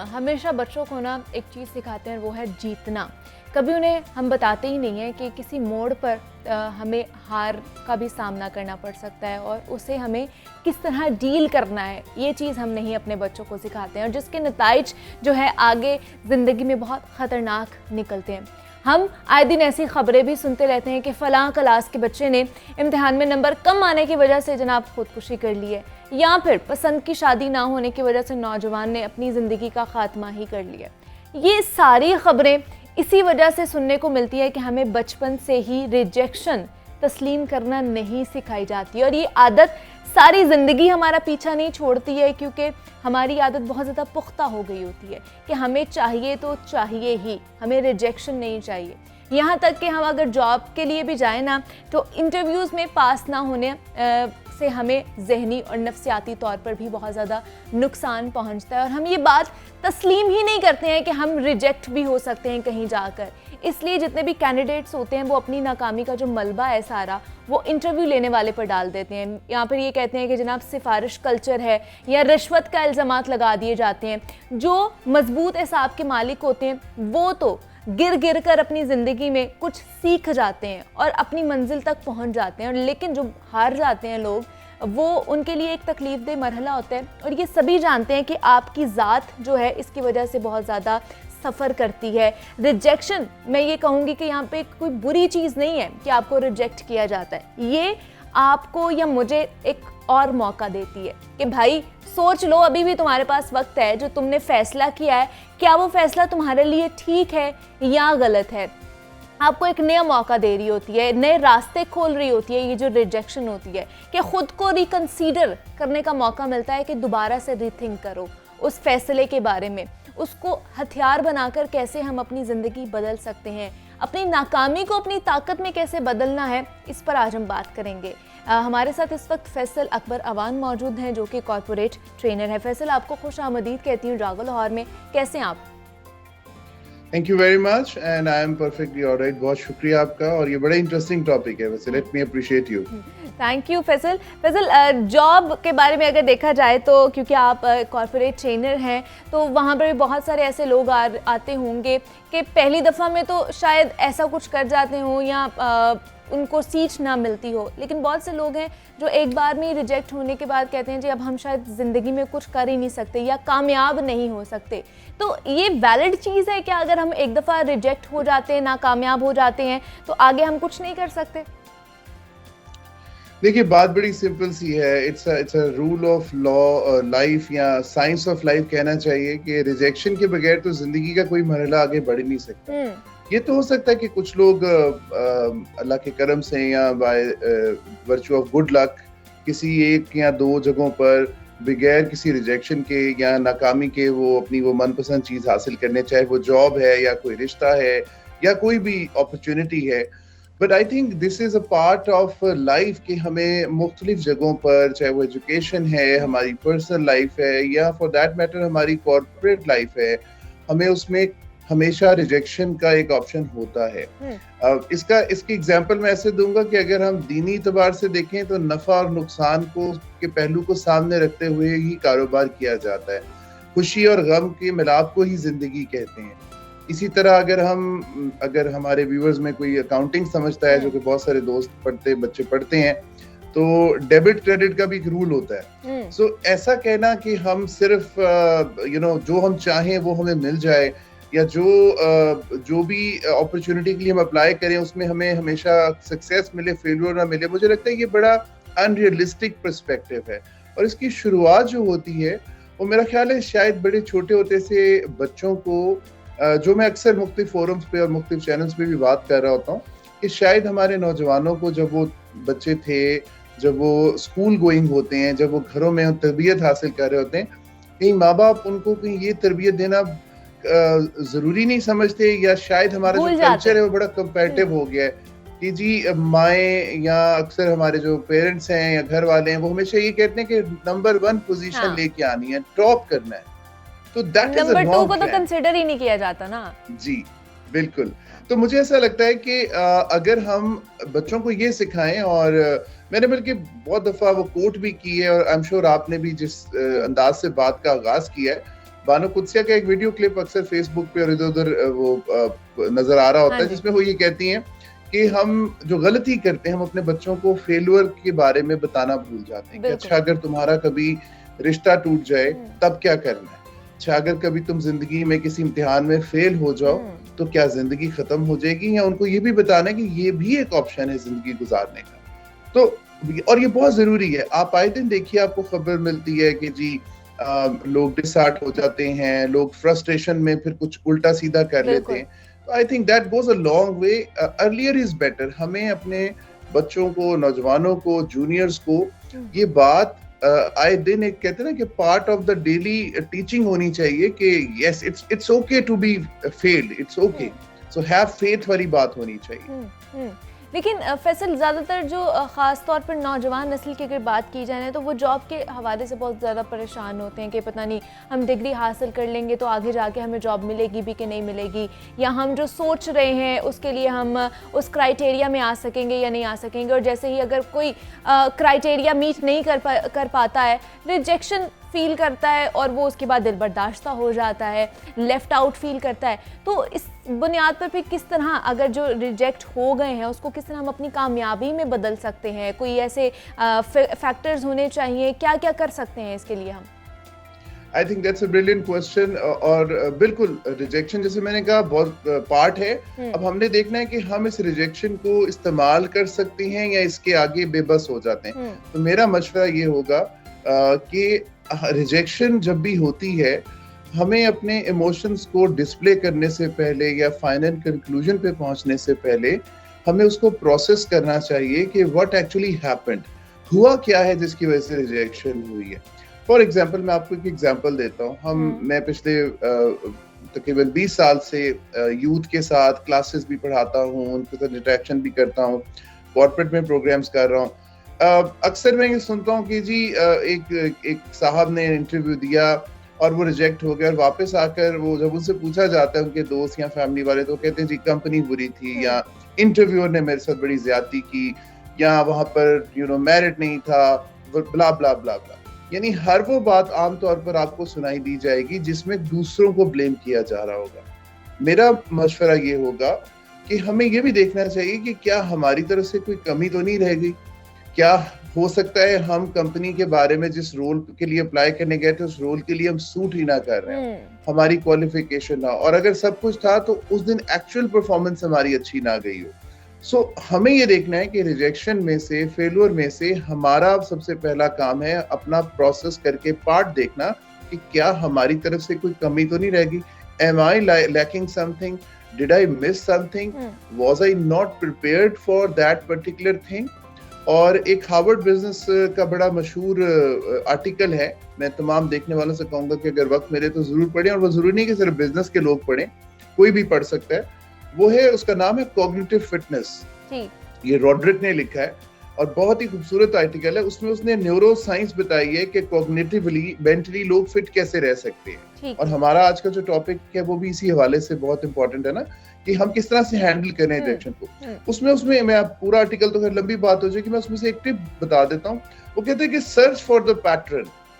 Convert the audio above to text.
हमेशा बच्चों को ना एक चीज़ सिखाते हैं, वो है जीतना। कभी उन्हें हम बताते ही नहीं हैं कि किसी मोड़ पर हमें हार का भी सामना करना पड़ सकता है और उसे हमें किस तरह डील करना है, ये चीज़ हम नहीं अपने बच्चों को सिखाते हैं, और जिसके नताइज जो है आगे ज़िंदगी में बहुत ख़तरनाक निकलते हैं। हम आए दिन ऐसी खबरें भी सुनते रहते हैं कि फ़लाँ क्लास के बच्चे ने इम्तिहान में नंबर कम आने की वजह से जनाब खुदकुशी कर ली है, या फिर पसंद की शादी ना होने की वजह से नौजवान ने अपनी ज़िंदगी का खात्मा ही कर लिया। ये सारी खबरें इसी वजह से सुनने को मिलती है कि हमें बचपन से ही रिजेक्शन तस्लीम करना नहीं सिखाई जाती, और ये आदत सारी ज़िंदगी हमारा पीछा नहीं छोड़ती है, क्योंकि हमारी आदत बहुत ज़्यादा पुख्ता हो गई होती है कि हमें चाहिए तो चाहिए ही, हमें रिजेक्शन नहीं चाहिए। यहाँ तक कि हम अगर जॉब के लिए भी जाएं ना, तो इंटरव्यूज़ में पास ना होने से हमें ज़हनी और नफ्सियाती तौर पर भी बहुत ज़्यादा नुकसान पहुँचता है, और हम ये बात तस्लीम ही नहीं करते हैं कि हम रिजेक्ट भी हो सकते हैं कहीं जाकर। इसलिए जितने भी कैंडिडेट्स होते हैं वो अपनी नाकामी का जो मलबा है सारा वो इंटरव्यू लेने वाले पर डाल देते हैं। यहाँ पर ये कहते हैं कि जनाब सिफारिश कल्चर है, या रिश्वत का इल्ज़ामात लगा दिए जाते हैं। जो मजबूत हिसाब के मालिक होते हैं वो तो गिर गिर कर अपनी ज़िंदगी में कुछ सीख जाते हैं और अपनी मंजिल तक पहुँच जाते हैं, और लेकिन जो हार जाते हैं लोग, वो उनके लिए एक तकलीफ़देह मरहला होता है। और ये सभी जानते हैं कि आपकी ज़ात जो है इसकी वजह से बहुत ज़्यादा सफ़र करती है। रिजेक्शन, मैं ये कहूँगी कि यहाँ पे कोई बुरी चीज़ नहीं है कि आपको रिजेक्ट किया जाता है, ये आपको या मुझे एक और मौका देती है कि भाई सोच लो, अभी भी तुम्हारे पास वक्त है, जो तुमने फ़ैसला किया है क्या वो फ़ैसला तुम्हारे लिए ठीक है या गलत है। आपको एक नया मौका दे रही होती है, नए रास्ते खोल रही होती है ये जो रिजेक्शन होती है, कि ख़ुद को रिकन्सीडर करने का मौका मिलता है कि दोबारा से रीथिंक करो उस फैसले के बारे में, उसको हथियार बनाकर कैसे हम अपनी ज़िंदगी बदल सकते हैं, अपनी नाकामी को अपनी ताकत में कैसे बदलना है, इस पर आज हम बात करेंगे। हमारे साथ इस वक्त फैसल अकबर अवान मौजूद हैं जो कि कॉर्पोरेट ट्रेनर है। फैसल, आपको खुश आमदीद कहती हूँ जागो लाहौर में, कैसे हैं आप? Thank you very much and I am perfectly alright. बहुत शुक्रिया आपका, और ये बड़ा इंटरेस्टिंग टॉपिक है, वैसे let me appreciate you. Thank you Faisal. Faisal, job के बारे में अगर देखा जाए तो क्योंकि आप कॉर्पोरेट ट्रेनर हैं, तो वहाँ पर भी बहुत सारे ऐसे लोग आते होंगे कि पहली दफ़ा में तो शायद ऐसा कुछ कर जाते हों या उनको सीट ना मिलती हो, लेकिन बहुत से लोग हैं जो एक बार में रिजेक्ट होने के बाद कहते हैं जी अब हम शायद ज़िंदगी में कुछ कर ही नहीं सकते या कामयाब नहीं हो सकते। तो ये वैलिड चीज़ है कि अगर हम एक दफ़ा रिजेक्ट हो जाते हैं, नाकामयाब हो जाते हैं, तो आगे हम कुछ नहीं कर सकते? देखिए, बात बड़ी सिंपल सी है। It's a rule of law life या साइंस ऑफ लाइफ कहना चाहिए कि रिजेक्शन के बगैर तो जिंदगी का कोई मरहला आगे बढ़ ही नहीं सकता। ये तो हो सकता है कि कुछ लोग अल्लाह के करम से या by virtue of good luck किसी एक या दो जगहों पर बगैर किसी रिजेक्शन के या नाकामी के वो अपनी वो मनपसंद चीज़ हासिल करने, चाहे वो जॉब है या कोई रिश्ता है या कोई भी अपॉर्चुनिटी है। But I think this is a part of life कि हमें मुख्तलिफ जगहों पर, चाहे वो एजुकेशन है, हमारी पर्सनल लाइफ है या फॉर दैट मैटर हमारी कॉर्पोरेट लाइफ है, हमें उसमें हमेशा रिजेक्शन का एक ऑप्शन होता है। इसकी एग्जांपल मैं ऐसे दूंगा कि अगर हम दीनी एतबार से देखें तो नफ़ा और नुकसान को के पहलू को सामने रखते हुए ही कारोबार किया जाता है। खुशी और गम के मिलाप को ही जिंदगी कहते हैं। इसी तरह अगर हमारे व्यूअर्स में कोई अकाउंटिंग समझता है, जो कि बहुत सारे बच्चे पढ़ते हैं, तो डेबिट क्रेडिट का भी एक रूल होता है। सो ऐसा कहना कि हम सिर्फ जो हम चाहें वो हमें मिल जाए, या जो भी अपॉर्चुनिटी के लिए हम अप्लाई करें उसमें हमें हमेशा सक्सेस मिले, फेलियर ना मिले, मुझे लगता है ये बड़ा अनरियलिस्टिक पर्सपेक्टिव है। और इसकी शुरुआत जो होती है वो मेरा ख्याल है शायद बड़े छोटे होते से बच्चों को, जो मैं अक्सर मुख्तलिफ फोरम्स पे और मुख्तलिफ चैनल्स पे भी बात कर रहा होता हूँ, कि शायद हमारे नौजवानों को जब वो बच्चे थे, जब वो स्कूल गोइंग होते हैं, जब वो घरों में तरबियत हासिल कर रहे होते हैं, कहीं माँ बाप उनको कहीं ये तरबियत देना जरूरी नहीं समझते, या शायद हमारा जो कल्चर है वो बड़ा कंपैरेटिव हो गया है कि जी माएँ या अक्सर हमारे जो पेरेंट्स हैं या घर वाले हैं वो हमेशा ये कहते हैं कि नंबर 1 पोजीशन लेके आनी है, टॉप करना है। तो दैट इज नंबर 2 को तो कंसीडर ही नहीं किया जाता ना। जी बिल्कुल। तो मुझे ऐसा लगता है कि अगर हम बच्चों को ये सिखाएं, और मैंने बल्कि बहुत दफा वो कोट भी की है, और आई एम श्योर आपने भी जिस अंदाज से बात का आगाज किया है बानो कुद्सिया का एक वीडियो क्लिप अक्सर फेसबुक पे और इधर उधर वो नजर आ रहा होता है, जिसमें वो ये कहती हैं कि हम जो गलती करते हैं हम अपने बच्चों को फेलियर के बारे में बताना भूल जाते हैं कि अच्छा अगर तुम्हारा कभी रिश्ता टूट जाए तब क्या करना है, अच्छा अगर कभी तुम जिंदगी में किसी इम्तिहान में फेल हो जाओ तो क्या जिंदगी खत्म हो जाएगी, या उनको ये भी बताना है कि ये भी एक ऑप्शन है जिंदगी गुजारने का। तो और ये बहुत जरूरी है। आप आए दिन देखिए आपको खबर मिलती है कि जी लोग डिसहार्ट हो जाते हैं, लोग फ्रस्ट्रेशन में फिर कुछ उल्टा सीधा कर लेते हैं। तो I think that goes a long way, earlier is better. हमें अपने बच्चों को, नौजवानों को, जूनियर्स को ये बात आए दिन एक कहते हैं ना कि part of the daily teaching होनी चाहिए कि yes it's okay to be failed, it's okay, so have faith वाली बात होनी चाहिए। लेकिन फैसल ज़्यादातर जो ख़ास तौर पर नौजवान नस्ल की अगर बात की जाए तो वो जॉब के हवाले से बहुत ज़्यादा परेशान होते हैं कि पता नहीं हम डिग्री हासिल कर लेंगे तो आगे जाके हमें जॉब मिलेगी भी कि नहीं मिलेगी, या हम जो सोच रहे हैं उसके लिए हम उस क्राइटेरिया में आ सकेंगे या नहीं आ सकेंगे। और जैसे ही अगर कोई क्राइटेरिया मीट नहीं कर पाता है, रिजेक्शन फील करता है और वो उसके बाद दिल बर्दाश्ता हो जाता है, लेफ्ट आउट फील करता है। तो इस बुनियाद पर फिर किस तरह अगर जो रिजेक्ट हो गए हैं उसको किस तरह हम अपनी कामयाबी में बदल सकते हैं? कोई ऐसे फैक्टर्स होने चाहिए, क्या क्या कर सकते हैं इसके लिए हम? I think that's a brilliant question. और बिल्कुल रिजेक्शन जैसे मैंने कहा बहुत पार्ट है। अब हमने देखना है कि हम इस रिजेक्शन को इस्तेमाल कर सकते हैं या इसके आगे बेबस हो जाते हैं। तो मेरा मशवरा ये होगा कि रिजेक्शन जब भी होती है हमें अपने इमोशंस को डिस्प्ले करने से पहले या फाइनल कंक्लूजन पे पहुंचने से पहले हमें उसको प्रोसेस करना चाहिए कि व्हाट एक्चुअली हैपेंड, हुआ क्या है जिसकी वजह से रिजेक्शन हुई है। फॉर एग्जांपल मैं आपको एक एग्जांपल देता हूँ। मैं पिछले तकरीबन 20 साल से यूथ के साथ क्लासेस भी पढ़ाता हूँ, उनके साथ इंटरेक्शन भी करता हूँ, कॉर्पोरेट में प्रोग्राम्स कर रहा हूँ। अक्सर मैं ये सुनता हूँ कि जी एक साहब ने इंटरव्यू दिया और वो रिजेक्ट हो गया, और वापस आकर वो जब उनसे पूछा जाता है उनके दोस्त या फैमिली वाले तो कहते हैं जी कंपनी बुरी थी, या इंटरव्यूअर ने मेरे साथ बड़ी ज्यादती की, या वहां पर मेरिट नहीं था, ब्ला ब्ला ब्ला ब्ला। यानी हर वो बात आमतौर पर आपको सुनाई दी जाएगी जिसमें दूसरों को ब्लेम किया जा रहा होगा। मेरा मशवरा ये होगा कि हमें ये भी देखना चाहिए कि क्या हमारी तरफ से कोई कमी तो नहीं रह गई, क्या हो सकता है हम कंपनी के बारे में जिस रोल के लिए अप्लाई करने गए थे उस रोल के लिए हम सूट ही ना कर रहे हैं, हमारी क्वालिफिकेशन ना, और अगर सब कुछ था तो उस दिन एक्चुअल परफॉर्मेंस हमारी अच्छी ना गई हो। सो हमें ये देखना है कि रिजेक्शन में से, फेलियर में से हमारा सबसे पहला काम है अपना प्रोसेस करके पार्ट देखना कि क्या हमारी तरफ से कोई कमी तो नहीं रहेगी। Am I lacking something, did I miss something, was I not prepared for that particular thing. और एक हार्वर्ड बिजनेस का बड़ा मशहूर आर्टिकल है, मैं तमाम देखने वालों से कहूंगा कि अगर वक्त मिले तो जरूर पढ़ें, और वो जरूरी नहीं कि सिर्फ बिजनेस के लोग पढ़ें, कोई भी पढ़ सकता है। वो है, उसका नाम है कॉग्निटिव फिटनेस, ये रॉड्रिक ने लिखा है और बहुत ही खूबसूरत आर्टिकल है। उसमें उसने न्यूरो साइंस बताई है कि कॉग्निटिवली, मेंटली लोग फिट कैसे रह सकते हैं। और हमारा आज का जो टॉपिक है वो भी इसी हवाले से बहुत इंपॉर्टेंट है ना, कि हम किस तरह से हैंडल करें रिजेक्शन को। उसमें मैं पूरा आर्टिकल तो खैर लंबी बात हो जाएगी, मैं उसमें से एक टिप बता देता हूँ। वो कहते हैं कि सर्च फॉर द पैटर्न,